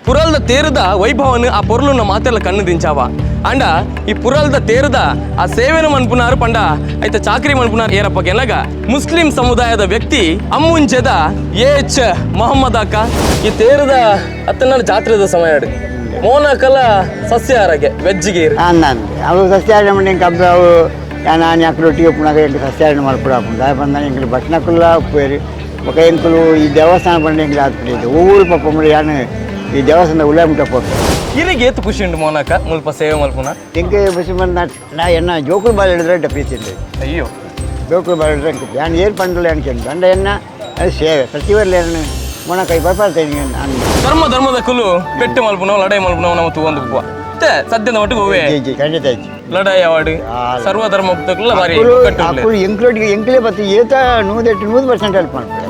ಪುರಲ್ದ ತೇರದ ವೈಭವನು ಆ ಪೊರ್ಲುನ ಮಾತೆಲ್ಲ ಕಣ್ಣು ದಿಂಚಾವ ಅಂಡ ಈ ಪುರಲ್ದ ತೇರದ ಆ ಸೇವೆನ ಮನ್ಪುನಾರು ಪಂಡ ಐತ ಚಾಕ್ರಿ ಮನ್ಪುನಾರು ಏರಪ್ಪ ಕೆನಗ ಮುಸ್ಲಿಂ ಸಮುದಾಯದ ವ್ಯಕ್ತಿ ಅಮ್ಮುಂಚೆದ ಎಚ್ ಮೊಹಮ್ಮದ್ ಅಕ್ಕ ಈ ತೇರದ ಅತ್ತನ ಜಾತ್ರೆದ ಸಮಯ ಮೋನಕಲ ಸಸ್ಯಾಹಾರಕ್ಕೆ ವೆಜ್ಜಿಗೆ ಅವು ಸಸ್ಯಾಹಾರ ಮಾಡಿ ಕಬ್ಬು ಅವು ನಾನು ಅಕ್ಕರೊಟ್ಟಿಗೆ ಪುನಃ ಎಂಟು ಸಸ್ಯಾಹಾರ ಮಾಡ್ಕೊಡಪ್ಪ ಬಂದ ಎಂಕ್ಲು ಭಟ್ನಕ್ಕಲ್ಲ ಉಪ್ಪೇರಿ ఒక ఎంకులు ఈ దేవస్థానం పండుగ ఎంకులు ఆదుకునేది ఊరు పప్ప మరి యాను ఈ దేవస్థానం ఉల్లాముట పోతుంది ಇರಿಗೆ ಏತು ಖುಷಿ ಉಂಟು ಮೋನಕ ಮುಲ್ಪ ಸೇವೆ ಮಲ್ಪುನ ಎಂಕೆ ಖುಷಿ ಬಂದ ನಾ ಎನ್ನ ಜೋಕುಲು ಬಾಲ್ ಹಿಡಿದ್ರೆ ಡಪ್ಪೀತಿದ್ದೆ ಅಯ್ಯೋ ಜೋಕುಲು ಬಾಲ್ ಹಿಡಿದ್ರೆ ಅನ್ಕಿ ನಾನು ಏನು ಪಂಡಲ್ಲ ಅನ್ಕೊಂಡು ಅಂಡ ಎನ್ನ ಅದು ಸೇವೆ ಪ್ರತಿ ವರ್ಷ ಮೋನಕ ಈ ಬರ್ಪಾಡ್ತೇನೆ ನಾನು ಧರ್ಮದ ಕುಲು ಪೆಟ್ಟು ಮಲ್ಪುನವು ಲಡಾಯಿ ಮಲ್ಪುನವು ನಾವು ತಗೊಂಡು ಹೋಗುವ ಮತ್ತೆ ಸದ್ಯದ ಒಟ್ಟಿಗೆ ಹೋವೆ ಖಂಡಿತ ಐತಿ ಲಡಾಯಿ ಅವಾರ್ಡ್ ಸರ್ವಧರ್ಮ ಬಾರಿ ಎಂಕ್ಲೊಟ್ಟಿಗೆ ಎಂಕ್ಲೇ ಬತ್ತು ಏತ 100% ಹೆಲ್ಪ್ ಮಾಡ್ತಾರೆ